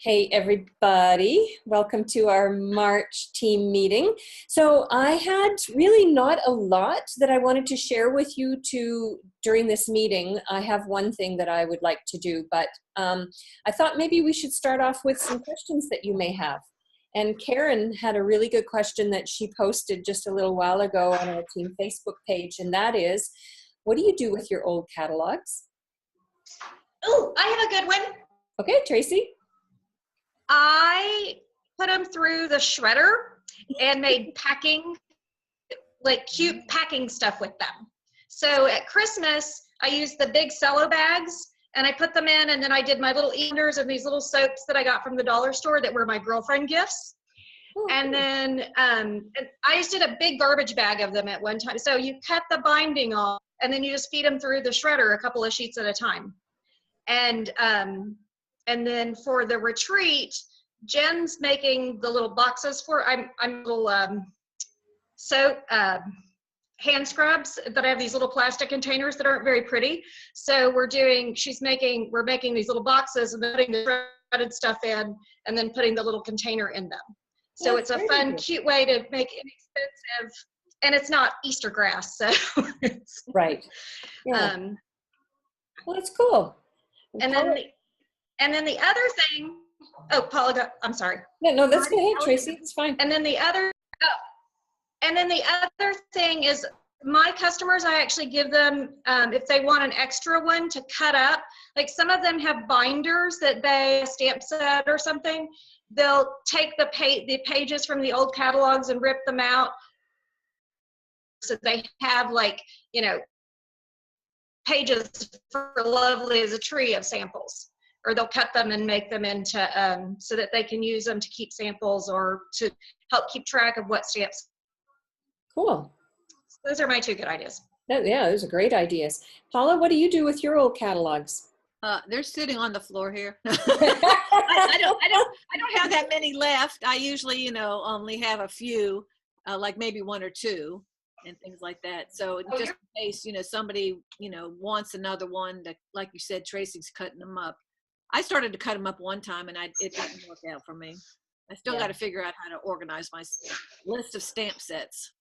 Hey everybody, welcome to our March team meeting. So I had really not a lot that I wanted to share with you during this meeting. I have one thing that I would like to do, but I thought maybe we should start off with some questions that you may have. And Karen had a really good question that she posted just a little while ago on our team Facebook page, and that is, what do you do with your old catalogs? Oh, I have a good one. Okay, Tracy? I put them through the shredder and made like cute packing stuff with them. So at Christmas, I used the big cello bags and I put them in, and then I did my little eaters and these little soaps that I got from the dollar store that were my girlfriend gifts. And then and I just did a big garbage bag of them at one time. So you cut the binding off and then you just feed them through the shredder a couple of sheets at a time. And then for the retreat, Jen's making the little boxes for, I'm little hand scrubs that I have these little plastic containers that aren't very pretty. So we're making these little boxes and putting the shredded stuff in and then putting the little container in them. So it's a fun, cute way to make inexpensive, and it's not Easter grass. So right. Yeah. Well, that's cool. And then the other thing, oh, Paula, I'm sorry. Yeah, no, that's good, Tracy. It's fine. And then the other thing is, my customers, I actually give them, if they want an extra one to cut up, like some of them have binders that they stamp set or something. They'll take the pages from the old catalogs and rip them out, so they have, like, you know, pages for Lovely as a Tree of samples. Or they'll cut them and make them into, so that they can use them to keep samples or to help keep track of what stamps. Cool. So those are my two good ideas. Yeah, those are great ideas. Paula, what do you do with your old catalogs? They're sitting on the floor here. I don't have that many left. I usually, only have a few, like maybe one or two and things like that. So just in case, somebody, wants another one, that, like you said, Tracy's cutting them up. I started to cut them up one time and it didn't work out for me. I still got to figure out how to organize my list of stamp sets.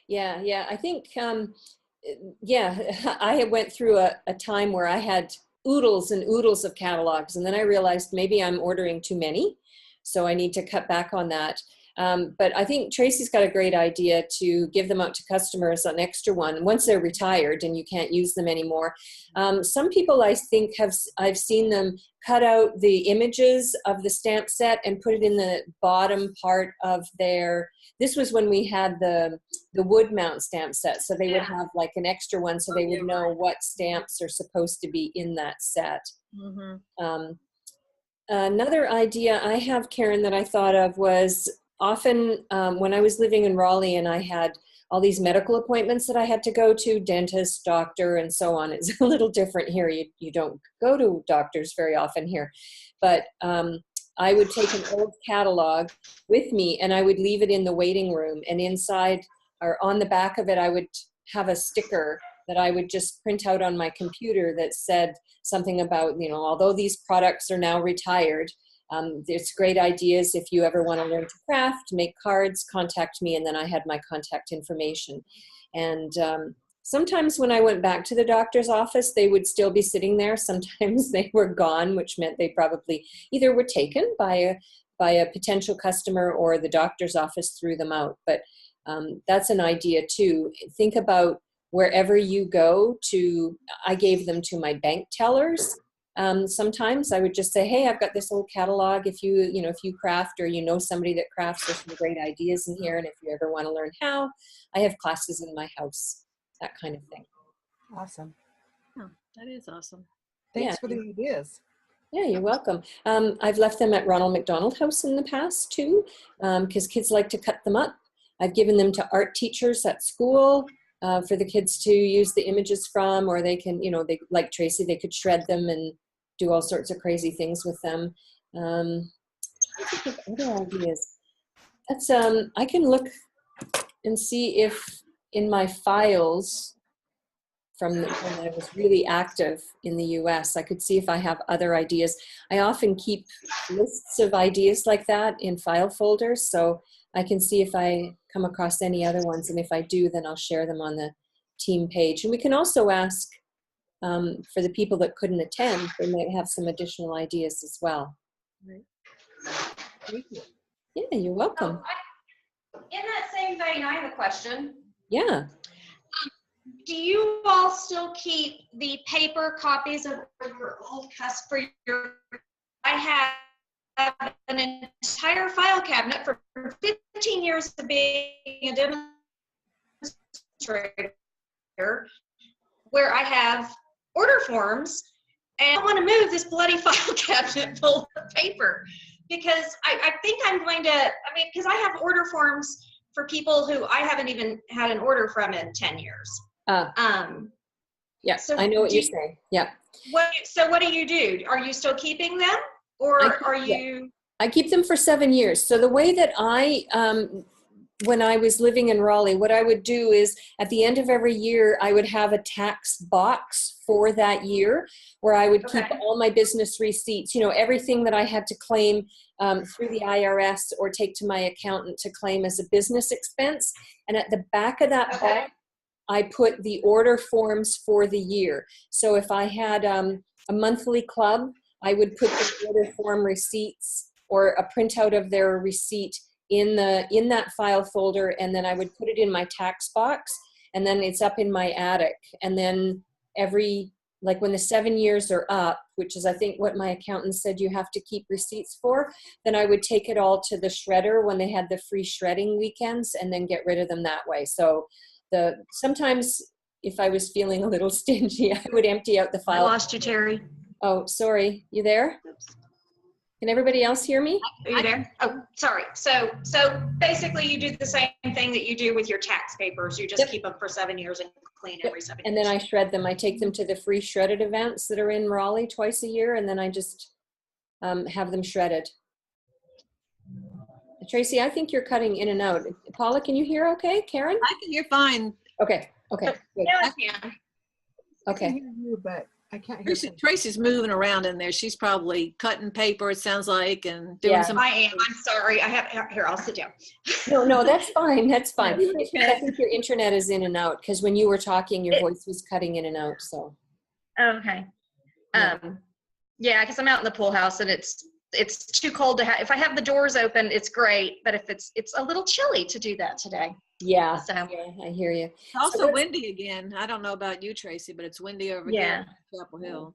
Yeah. I think, I went through a time where I had oodles and oodles of catalogs, and then I realized maybe I'm ordering too many, so I need to cut back on that. But I think Tracy's got a great idea to give them out to customers, an extra one, once they're retired and you can't use them anymore. Some people, I think, I've seen them cut out the images of the stamp set and put it in the bottom part of this was when we had the wood mount stamp set, so they would have like an extra one so they would know what stamps are supposed to be in that set. Mm-hmm. Another idea I have, Karen, that I thought of was, often when I was living in Raleigh and I had all these medical appointments that I had to go to, dentist, doctor, and so on. It's a little different here. You don't go to doctors very often here. But I would take an old catalog with me and I would leave it in the waiting room. And inside, or on the back of it, I would have a sticker that I would just print out on my computer that said something about, although these products are now retired, there's great ideas. If you ever want to learn to craft, make cards, contact me. And then I had my contact information. And sometimes when I went back to the doctor's office, they would still be sitting there. Sometimes they were gone, which meant they probably either were taken by a potential customer or the doctor's office threw them out. But that's an idea too. Think about wherever you go to. I gave them to my bank tellers. Sometimes I would just say, hey, I've got this old catalog. If you craft, or somebody that crafts, there's some great ideas in here. And if you ever want to learn how, I have classes in my house, that kind of thing. Awesome. Oh, that is awesome. Thanks for the ideas. Yeah, you're welcome. I've left them at Ronald McDonald House in the past too, because kids like to cut them up. I've given them to art teachers at school. For the kids to use the images from, or they can, they, like Tracy, they could shred them and do all sorts of crazy things with them. Other ideas. That's I can look and see if in my files when I was really active in the US. I could see if I have other ideas. I often keep lists of ideas like that in file folders, so I can see if I come across any other ones, and if I do, then I'll share them on the team page. And we can also ask for the people that couldn't attend, they might have some additional ideas as well. Thank you. Yeah, you're welcome. In that same vein, I have a question. Yeah. Do you all still keep the paper copies of your old for your? I have an entire file cabinet for 15 years of being a demonstrator, where I have order forms, and I want to move this bloody file cabinet full of paper because I think I'm going to. I mean, because I have order forms for people who I haven't even had an order from in 10 years. Yeah, so I know what you're saying. Yeah. So what do you do? Are you still keeping them, or are you? I keep them for 7 years. So the way that when I was living in Raleigh, what I would do is at the end of every year, I would have a tax box for that year where I would keep all my business receipts, you know, everything that I had to claim through the IRS or take to my accountant to claim as a business expense. And at the back of that box, I put the order forms for the year. So if I had a monthly club, I would put the order form receipts or a printout of their receipt in that file folder, and then I would put it in my tax box, and then it's up in my attic. And then like when the 7 years are up, which is I think what my accountant said you have to keep receipts for, then I would take it all to the shredder when they had the free shredding weekends and then get rid of them that way. So sometimes if I was feeling a little stingy, I would empty out the file. I lost you, Terry. Oh, sorry. You there? Can everybody else hear me? Are you there? Oh, sorry. So basically you do the same thing that you do with your tax papers. You just keep them for 7 years and clean every 7 years. And then I shred them. I take them to the free shredded events that are in Raleigh twice a year, and then I just have them shredded. Tracy, I think you're cutting in and out. Paula, can you hear okay? Karen? I can hear fine. Okay. Okay. Good. Now I can. I Okay. can hear you, but I can't hear you. Tracy's moving around in there. She's probably cutting paper, it sounds like, and doing some. I am. I'm sorry. Here, I'll sit down. No, that's fine. That's fine. I think your internet is in and out because when you were talking, your voice was cutting in and out. So. Okay. Yeah, because I'm out in the pool house and it's too cold to have. If I have the doors open, it's great. But if it's a little chilly to do that today. Yeah. So I hear you. It's also windy again. I don't know about you, Tracy, but it's windy over here in Chapel Hill.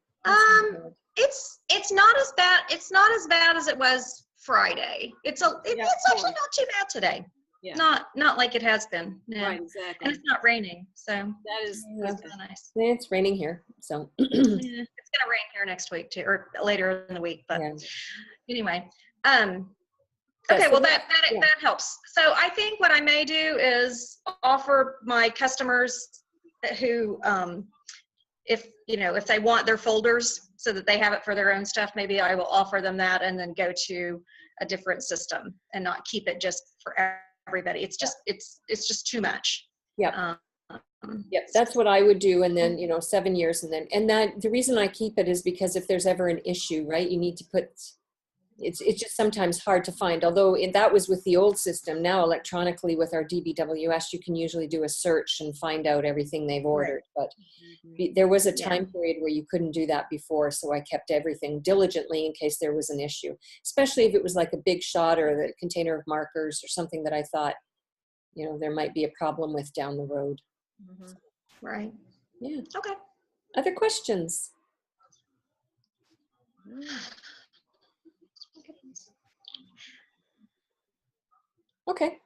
it's not as bad. It's not as bad as it was Friday. It's actually not too bad today. Yeah. Not like it has been. No. Right, exactly. And it's not raining, so That is that's kind of nice. It's raining here, so. Yeah, it's gonna rain here next week too, or later in the week. But anyway, okay, well that helps. So I think what I may do is offer my customers who, if they want their folders so that they have it for their own stuff, maybe I will offer them that and then go to a different system and not keep it just for everybody. It's just too much. Yeah. Yep, that's what I would do. And then, 7 years and that the reason I keep it is because if there's ever an issue, right, you need to put, it's just sometimes hard to find. Although that was with the old system. Now electronically with our DBWS, you can usually do a search and find out everything they've ordered. Right. But there was a time period where you couldn't do that before. So I kept everything diligently in case there was an issue, especially if it was like a big shot or the container of markers or something that I thought, there might be a problem with down the road. Mm-hmm. Right. Yeah. Okay. Other questions? Okay.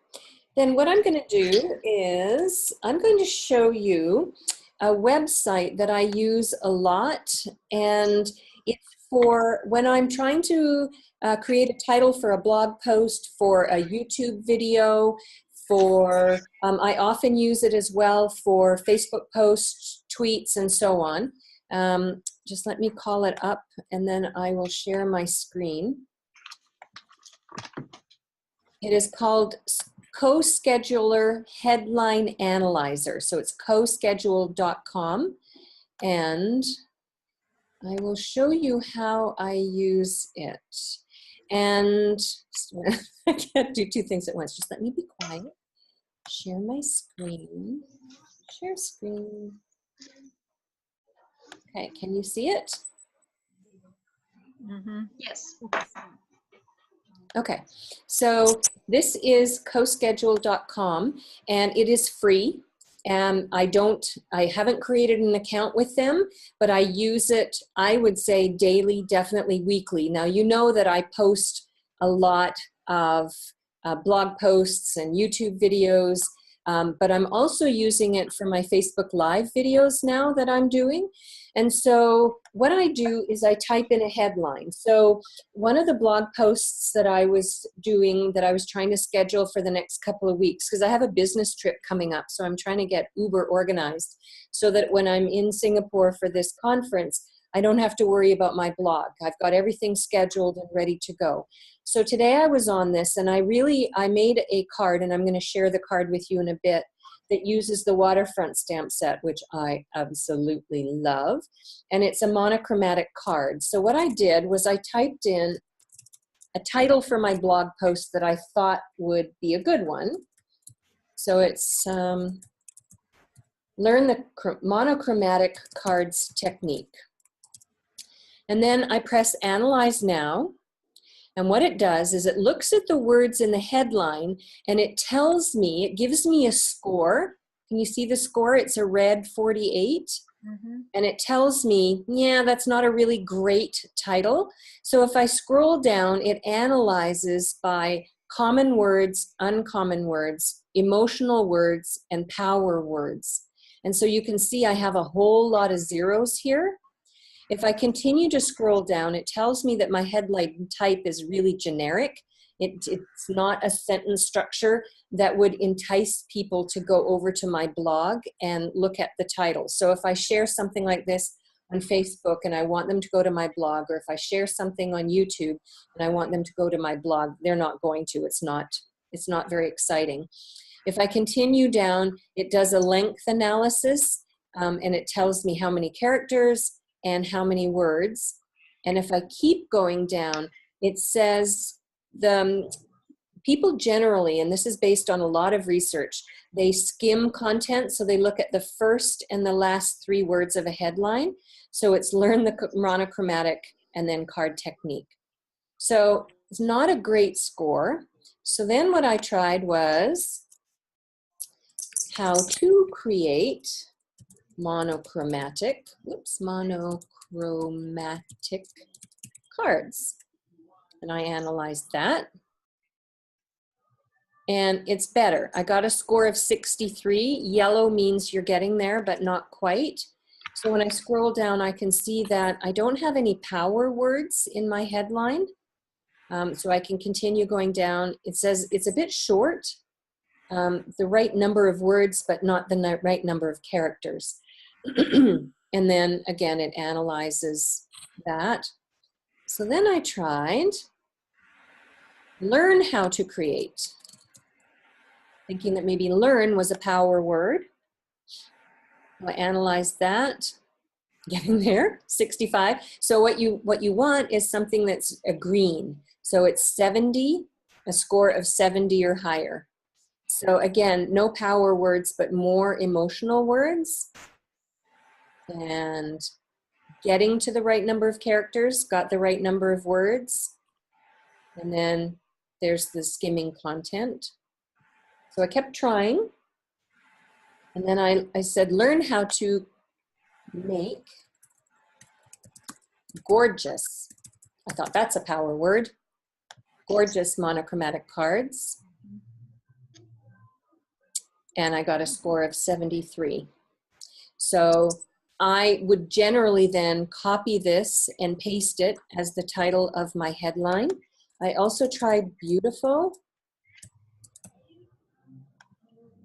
Then what I'm going to do is I'm going to show you a website that I use a lot, and it's for when I'm trying to create a title for a blog post, for a YouTube video, I often use it as well for Facebook posts, tweets, and so on. Just let me call it up and then I will share my screen. It is called CoScheduler Headline Analyzer. So it's coschedule.com. and I will show you how I use it. And I can't do two things at once. Just let me be quiet. Share my screen. Share screen. Okay, can you see it? Yes. Okay, so this is coschedule.com and it is free. And I haven't created an account with them, but I use it, I would say daily, definitely weekly. Now, you know that I post a lot of blog posts and YouTube videos, but I'm also using it for my Facebook Live videos now that I'm doing. And so what I do is I type in a headline. So one of the blog posts that I was doing, that I was trying to schedule for the next couple of weeks, because I have a business trip coming up, so I'm trying to get uber organized so that when I'm in Singapore for this conference, I don't have to worry about my blog. I've got everything scheduled and ready to go. So today I was on this and I made a card, and I'm going to share the card with you in a bit, that uses the waterfront stamp set, which I absolutely love. And it's a monochromatic card. So what I did was I typed in a title for my blog post that I thought would be a good one. So it's Learn the Monochromatic Cards Technique. And then I press Analyze Now. And what it does is it looks at the words in the headline and it tells me, it gives me a score. Can you see the score? It's a red 48. And it tells me, yeah, that's not a really great title. So if I scroll down, it analyzes by common words, uncommon words, emotional words, and power words. And so you can see I have a whole lot of zeros here. If I continue to scroll down, it tells me that my headline type is really generic. It's not a sentence structure that would entice people to go over to my blog and look at the title. So if I share something like this on Facebook and I want them to go to my blog, or if I share something on YouTube and I want them to go to my blog, they're not going to. It's not very exciting. If I continue down, it does a length analysis and it tells me how many characters and how many words. And if I keep going down, it says the people generally, and this is based on a lot of research, they skim content, so they look at the first and the last 3 words of a headline. So it's Learn the Monochromatic and then Card Technique. So it's not a great score. So then what I tried was how to create monochromatic cards. And I analyzed that. And it's better. I got a score of 63. Yellow means you're getting there, but not quite. So when I scroll down, I can see that I don't have any power words in my headline. So I can continue going down. It says it's a bit short, the right number of words, but not the right number of characters. And then again, it analyzes that. So then I tried learn how to create, thinking that maybe learn was a power word. I analyzed that, getting there, 65. So what you want is something that's a green. So it's 70, a score of 70 or higher. So again, no power words, but more emotional words. And getting to the right number of characters, got the right number of words. And then there's the skimming content. So I kept trying. And then I said, learn how to make gorgeous. I thought that's a power word. Gorgeous monochromatic cards. And I got a score of 73. So I would generally then copy this and paste it as the title of my headline. I also tried beautiful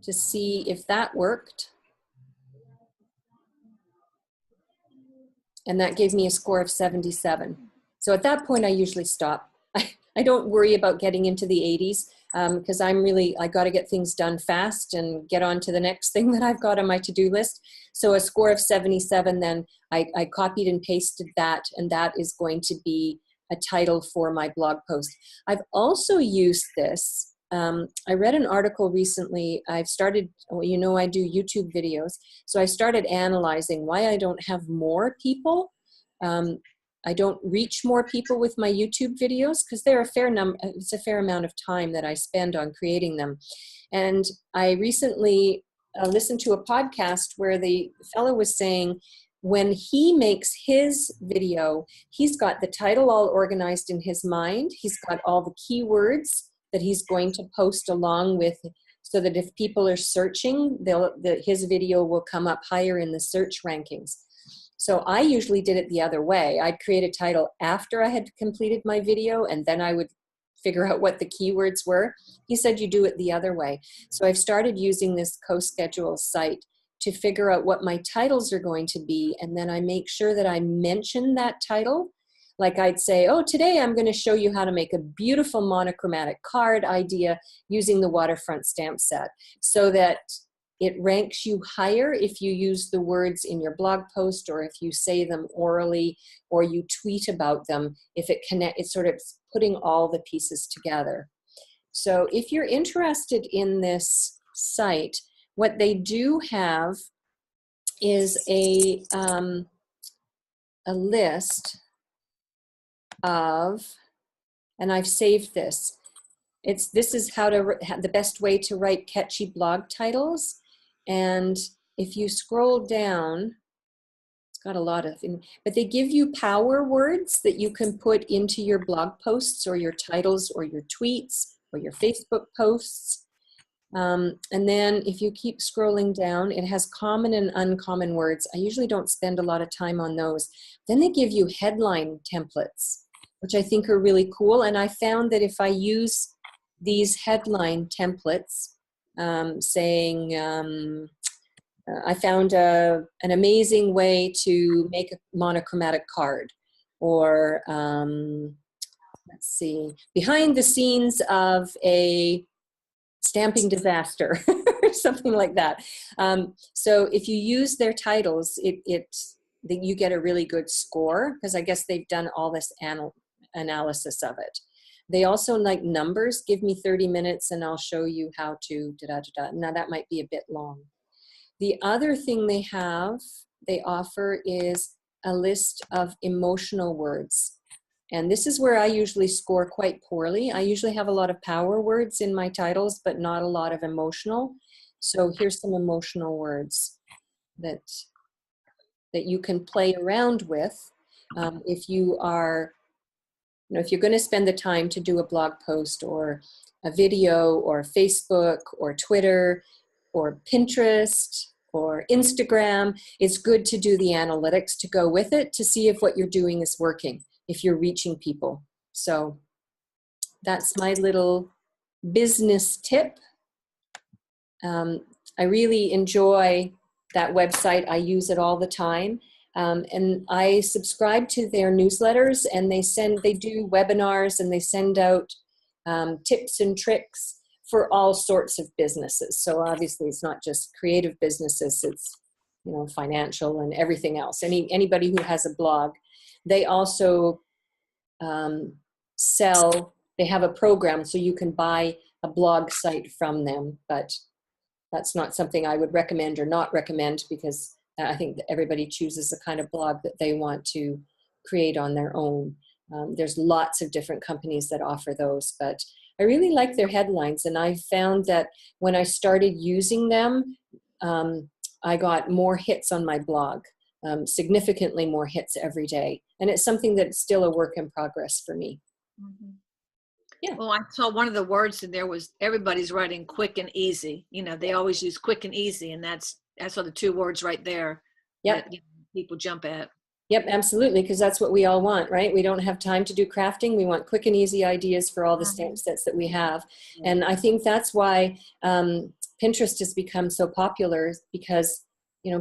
to see if that worked. And that gave me a score of 77. So at that point, I usually stop. I don't worry about getting into the 80s. because I got to get things done fast and get on to the next thing that I've got on my to-do list. So a score of 77, then I copied and pasted that, and that is going to be a title for my blog post. I've also used this. I read an article recently. I've started, I do YouTube videos. So I started analyzing why I don't have more people. I don't reach more people with my YouTube videos because they're it's a fair amount of time that I spend on creating them. And I recently listened to a podcast where the fellow was saying when he makes his video, he's got the title all organized in his mind. He's got all the keywords that he's going to post along with, so that if people are searching, his video will come up higher in the search rankings. So I usually did it the other way. I'd create a title after I had completed my video, and then I would figure out what the keywords were. He said you do it the other way. So I've started using this CoSchedule site to figure out what my titles are going to be, and then I make sure that I mention that title. Like I'd say, oh, today I'm going to show you how to make a beautiful monochromatic card idea using the waterfront stamp set, so that it ranks you higher if you use the words in your blog post, or if you say them orally, or you tweet about them. If it's sort of putting all the pieces together. So if you're interested in this site, what they do have is a list of, and I've saved this. This is the best way to write catchy blog titles. And if you scroll down, it's got a lot of, but they give you power words that you can put into your blog posts or your titles or your tweets or your Facebook posts. And then if you keep scrolling down, it has common and uncommon words. I usually don't spend a lot of time on those. Then they give you headline templates, which I think are really cool. And I found that if I use these headline templates, I found an amazing way to make a monochromatic card, or let's see, behind the scenes of a stamping disaster, or something like that. So if you use their titles, you get a really good score, because I guess they've done all this analysis of it. They also like numbers. Give me 30 minutes and I'll show you how to da-da-da-da. Now that might be a bit long. The other thing they offer is a list of emotional words. And this is where I usually score quite poorly. I usually have a lot of power words in my titles, but not a lot of emotional. So here's some emotional words that you can play around with. If you are, if you're going to spend the time to do a blog post or a video or Facebook or Twitter or Pinterest or Instagram, it's good to do the analytics to go with it to see if what you're doing is working, if you're reaching people. So that's my little business tip. I really enjoy that website. I use it all the time. And I subscribe to their newsletters, and they do webinars, and they send out tips and tricks for all sorts of businesses. So obviously it's not just creative businesses, it's financial and everything else. Anybody who has a blog. They also they have a program so you can buy a blog site from them, but that's not something I would recommend or not recommend, because I think that everybody chooses the kind of blog that they want to create on their own. There's lots of different companies that offer those, but I really like their headlines. And I found that when I started using them, I got more hits on my blog, significantly more hits every day. And it's something that's still a work in progress for me. Mm-hmm. Yeah. Well, I saw one of the words in there was everybody's writing quick and easy. They always use quick and easy, and I saw the two words right there. Yep. That people jump at. Yep, absolutely, because that's what we all want, right? We don't have time to do crafting. We want quick and easy ideas for all the stamp sets that we have. And I think that's why Pinterest has become so popular, because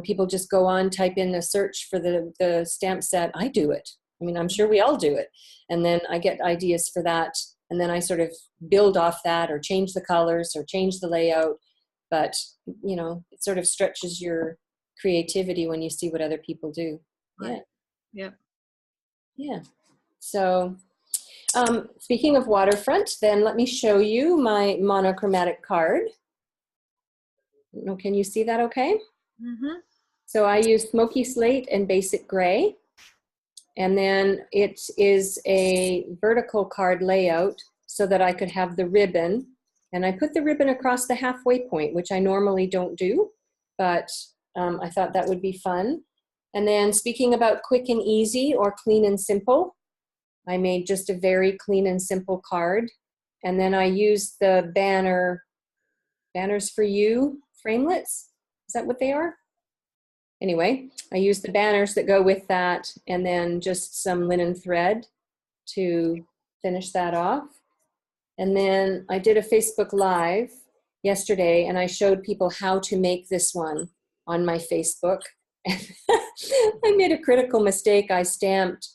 people just go on, type in a search for the stamp set. I do it. I mean, I'm sure we all do it. And then I get ideas for that and then I sort of build off that or change the colors or change the layout. But, you know, it sort of stretches your creativity when you see what other people do. Right. Yep. Yeah. So speaking of waterfront, then let me show you my monochromatic card. Can you see that okay? Mm-hmm. So I use smoky slate and basic gray. And then it is a vertical card layout so that I could have the ribbon. And I put the ribbon across the halfway point, which I normally don't do, but I thought that would be fun. And then speaking about quick and easy or clean and simple, I made just a very clean and simple card. And then I used the Banners for You framelits. Is that what they are? Anyway, I used the banners that go with that and then just some linen thread to finish that off. And then I did a Facebook Live yesterday and I showed people how to make this one on my Facebook. I made a critical mistake. I stamped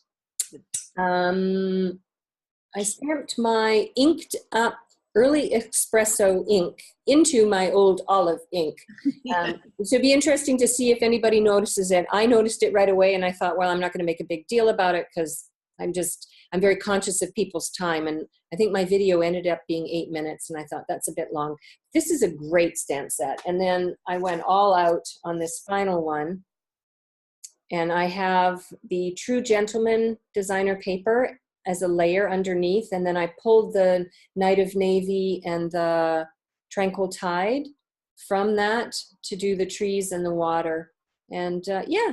my inked up early espresso ink into my old olive ink. So it'd be interesting to see if anybody notices it. I noticed it right away and I thought, well, I'm not going to make a big deal about it because I'm very conscious of people's time. And I think my video ended up being 8 minutes and I thought that's a bit long. This is a great stamp set. And then I went all out on this final one. And I have the True Gentleman designer paper as a layer underneath, and then I pulled the Night of Navy and the Tranquil Tide from that to do the trees and the water. And yeah,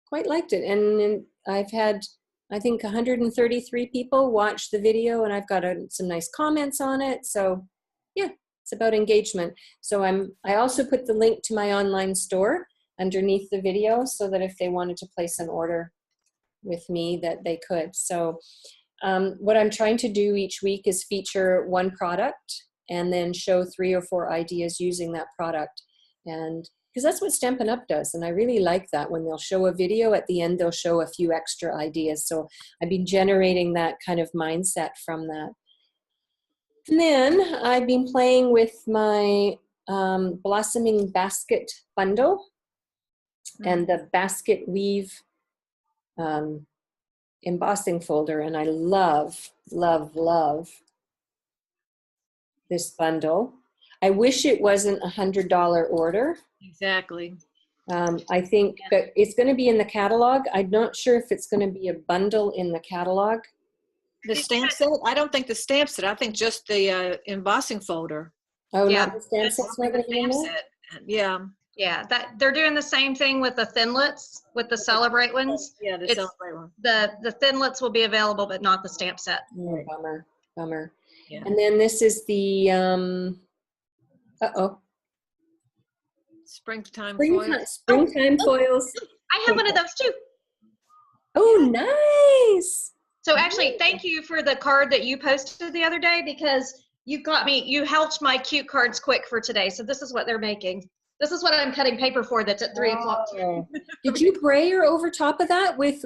quite liked it. And I've had, I think, 133 people watch the video, and I've got some nice comments on it. So yeah, it's about engagement. So I also put the link to my online store underneath the video so that if they wanted to place an order with me that they could. So what I'm trying to do each week is feature one product and then show 3 or 4 ideas using that product. And because that's what Stampin' Up! Does. And I really like that. When they'll show a video, at the end they'll show a few extra ideas. So I've been generating that kind of mindset from that. And then I've been playing with my Blossoming Basket bundle and the basket weave embossing folder, and I love, love, love this bundle. I wish it wasn't $100 order. Exactly. I think that it's going to be in the catalog. I'm not sure if it's going to be a bundle in the catalog. The stamp set? I don't think the stamp set. I think just the embossing folder. Oh, Yeah, not the stamp set's not going to be in there? Yeah. Yeah, that they're doing the same thing with the Thinlits, with the Celebrate ones. Yeah, the It's- Celebrate one. The Thinlits will be available, but not the stamp set. Oh, bummer. Yeah. And then this is the, Springtime foil. springtime foils. I have one of those too. Oh, nice. So actually, thank you for the card that you posted the other day, because you helped my cute cards quick for today. So this is what they're making. This is what I'm cutting paper for that's at 3 o'clock. Oh. Did you brayer over top of that with,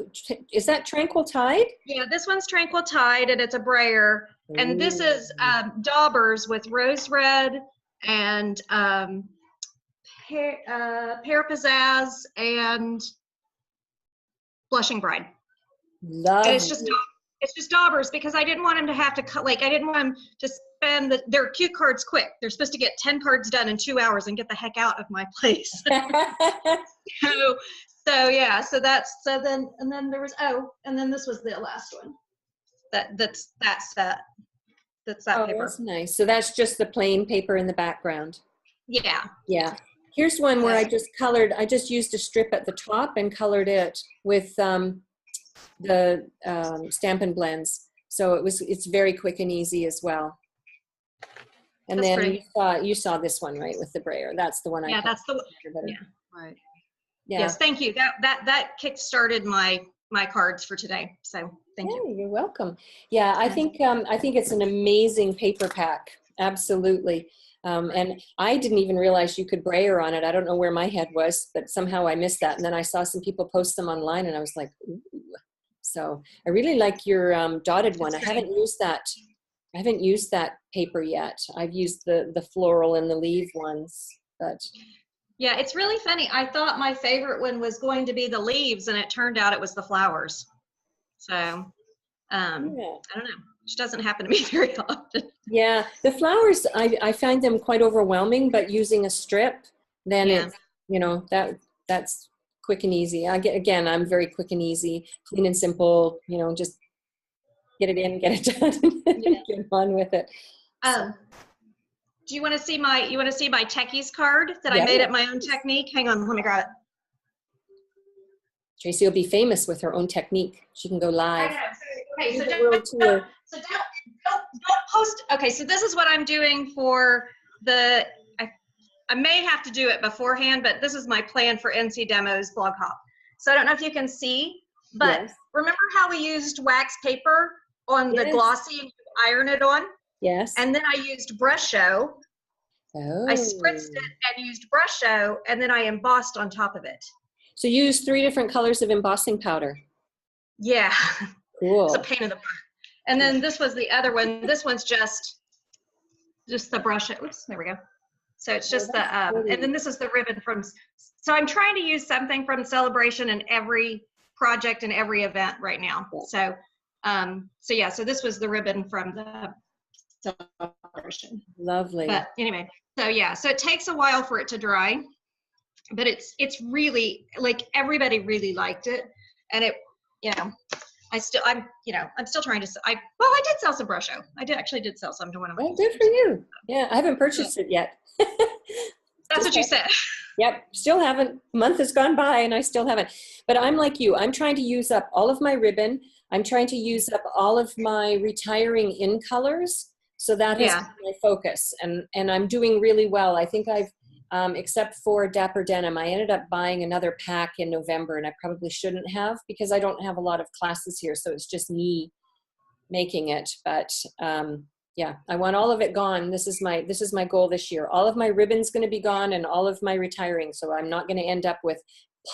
is that Tranquil Tide? Yeah, this one's Tranquil Tide and it's a brayer. And this is daubers with rose red and pear pizzazz and blushing bride. Love And it's just daubers, because I didn't want him to have to cut, like, I didn't want him to spend their cute cards quick. They're supposed to get 10 cards done in 2 hours and get the heck out of my place. So then there was, and then this was the last one. That's that set. That's that paper. That's nice. So that's just the plain paper in the background. Yeah. Yeah. Here's one where I just used a strip at the top and colored it with the Stampin' Blends. So it's very quick and easy as well. And That's then pretty. you saw this one, right, with the brayer. That's the one I That's the one. yeah. Right. Yeah. Yes, thank you. That kick-started my cards for today. So thank you. You're welcome. Yeah, I think it's an amazing paper pack. Absolutely. And I didn't even realize you could brayer on it. I don't know where my head was, but somehow I missed that. And then I saw some people post them online and I was like, ooh. So I really like your dotted one. I haven't used that I haven't used that paper yet. I've used the floral and the leaf ones, but Yeah, it's really funny. I thought my favorite one was going to be the leaves, and it turned out it was the flowers. So, yeah. I don't know. Which doesn't happen to me very often. Yeah, the flowers, I find them quite overwhelming, but using a strip, then Yeah. it's, that's quick and easy. I'm very quick and easy, clean and simple, just get it in, get it done, Yeah. get on with it. Do you want to see my techies card that Yeah. I made up my own technique? Hang on, let me grab it. Tracy will be famous with her own technique. She can go live. Okay, so World tour. don't post. Okay, so this is what I'm doing for the, I may have to do it beforehand, but this is my plan for NC Demos Blog Hop. So I don't know if you can see, but Yes. remember how we used wax paper on the Yes. glossy and you iron it on? Yes. And then I used brush show. Oh. I spritzed it and used brush show, and then I embossed on top of it. So you use 3 different colors of embossing powder. Yeah, Cool. it's a pain in the butt. And then this was the other one. This one's just the brush. Oops, there we go. So it's just the, and then this is the ribbon from, so I'm trying to use something from Celebration in every project and every event right now. So, so this was the ribbon from the Celebration. Lovely. But anyway, so yeah, so it takes a while for it to dry, but it's really, like, everybody really liked it. And it, I'm still trying to, I did sell some brush show. I did sell some to one of my Oh, good for you. Yeah, I haven't purchased it yet. That's what you said. Yep, still haven't. A month has gone by and I still haven't. But I'm like you. I'm trying to use up all of my ribbon. I'm trying to use up all of my retiring in colors. So that is my focus. And I'm doing really well. I think I've, except for Dapper Denim, I ended up buying another pack in November, and I probably shouldn't have because I don't have a lot of classes here. So it's just me making it. But yeah, I want all of it gone. This is my goal this year. All of my ribbon's going to be gone and all of my retiring. So I'm not going to end up with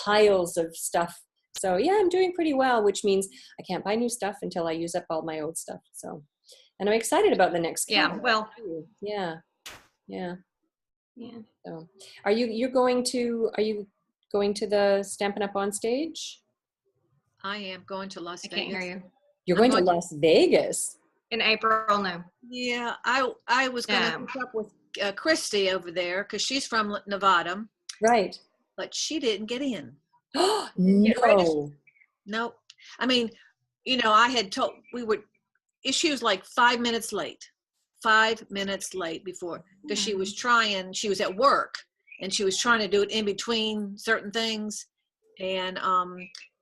piles of stuff. So yeah, I'm doing pretty well, which means I can't buy new stuff until I use up all my old stuff. So, and I'm excited about the next catalog. Yeah. So are you going to the Stampin' Up! On Stage? I am going to Las I Vegas. can't hear you. You're going to Las Vegas? In April, no. Yeah, I was going to hook up with Christy over there because she's from Nevada, Right. but she didn't get in. No. Nope. I mean, I had told she was like 5 minutes late. 5 minutes late before, because she was at work and she was trying to do it in between certain things. And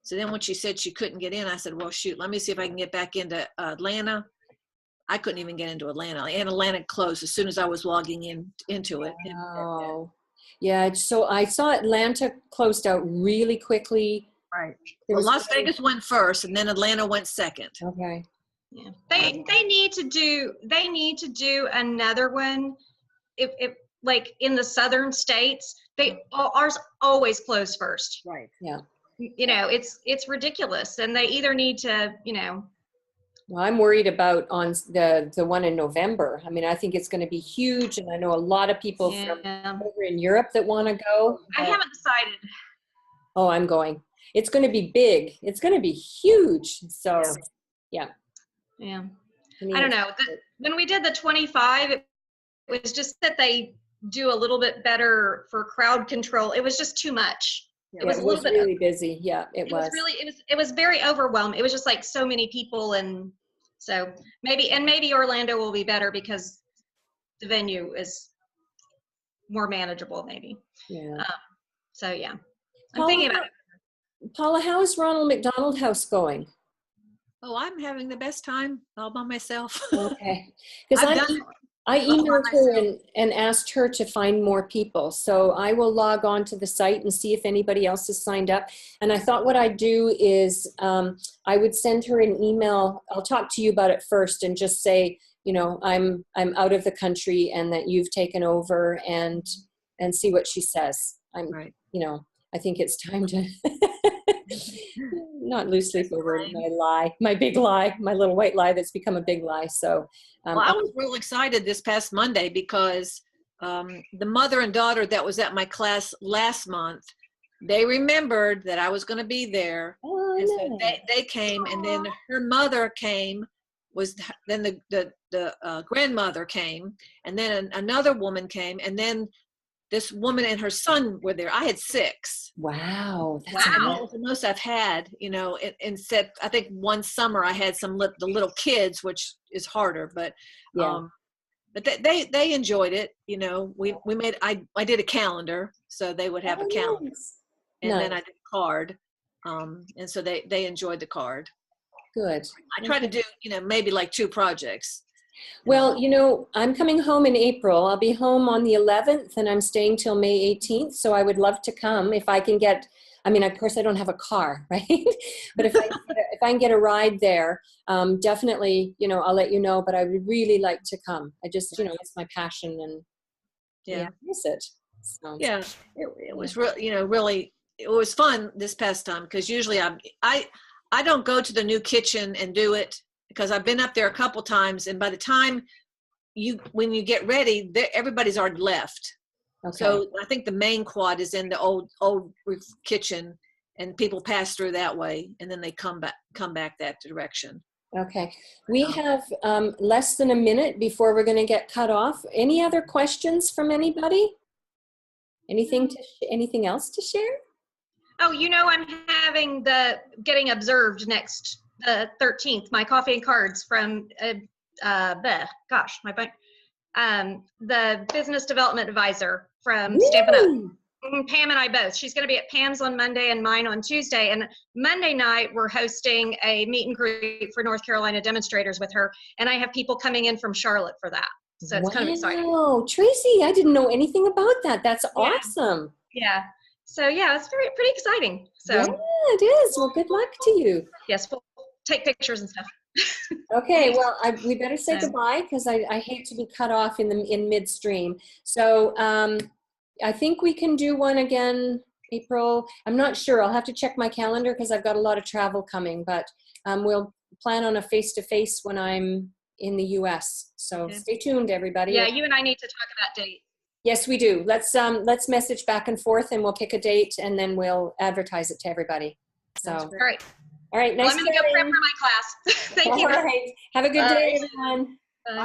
so then when she said she couldn't get in, I said, well, shoot, let me see if I can get back into Atlanta. I couldn't even get into Atlanta. And Atlanta closed as soon as I was logging into it. Oh, yeah. So I saw Atlanta closed out really quickly. Right. Well, Las Vegas went first, and then Atlanta went second. Okay. Yeah. They need to do another one. If like in the southern states, ours always close first. Right. Yeah. It's ridiculous, and they either need to, Well, I'm worried about on the one in November. I mean, I think it's going to be huge, and I know a lot of people from over in Europe that want to go. I haven't decided. Oh, I'm going. It's going to be big. It's going to be huge. So, yeah. Yeah. I don't know. When we did the 25, it was just that they do a little bit better for crowd control. It was just too much. It was a little bit really busy. Yeah, it was. It was very overwhelming. It was just like so many people, and so maybe Orlando will be better because the venue is more manageable, maybe. Yeah. So yeah, I'm thinking about it. Paula, how is Ronald McDonald House going? Oh, I'm having the best time all by myself. Okay. Because I emailed her and asked her to find more people. So I will log on to the site and see if anybody else has signed up. And I thought what I'd do is I would send her an email. I'll talk to you about it first and just say, I'm out of the country and that you've taken over and see what she says. I think it's time to Not loosely forwarded, my lie, my big lie, my little white lie that's become a big lie. So Well, I was real excited this past Monday because the mother and daughter that was at my class last month, they remembered that I was going to be there. oh, And so nice. they came, and then her mother came, then the grandmother came, and then another woman came, and then this woman and her son were there. I had 6. Wow. That's And that amazing. was the most I've had, you know, instead, I think one summer I had the little kids, which is harder, but Yeah. but they enjoyed it. You know, we made, I did a calendar, so they would have a Oh, calendar, nice. and then I Nice. did a card. And so they enjoyed the card. Good. I try to do, you know, maybe like 2 projects. Well, you know, I'm coming home in April. I'll be home on the 11th and I'm staying till May 18th. So I would love to come if I can get, I mean, of course I don't have a car, right? But if I can get a ride there, definitely, you know, I'll let you know, but I would really like to come. I just, you know, it's my passion and Yeah. I miss it. So. Yeah, it was real, you know, really, it was fun this past time, because usually I don't go to the new kitchen and do it, because I've been up there a couple times, and by the time when you get ready, everybady's already left. Okay. So I think the main quad is in the old kitchen, and people pass through that way, and then they come back that direction. Okay. We have less than a minute before we're going to get cut off. Any other questions from anybody? Anything else to share? Oh, you know, I'm having the Getting Observed next, the 13th, my coffee and cards from, the business development advisor from Stampin' Up. Really? Pam and I both. She's going to be at Pam's on Monday and mine on Tuesday. And Monday night, we're hosting a meet and greet for North Carolina demonstrators with her. And I have people coming in from Charlotte for that. So it's kind of exciting. Wow, Tracy, I didn't know anything about that. That's Yeah. awesome. Yeah. So yeah, it's pretty exciting. So Yeah, it is. Well, good luck to you. yes, we'll take pictures and stuff. Okay, well, we better say So- goodbye because I hate to be cut off in midstream. So I think we can do one again, April. I'm not sure. I'll have to check my calendar because I've got a lot of travel coming, but we'll plan on a face-to-face when I'm in the US. So Okay. stay tuned, everybody. Yeah, you and I need to talk about dates. Yes, we do. Let's message back and forth and we'll pick a date and then we'll advertise it to everybody. Sounds So, great. All right. all right. Well, Nice I'm going to go prep chatting. for my class. Thank you. All right. Have a good Bye. day, everyone.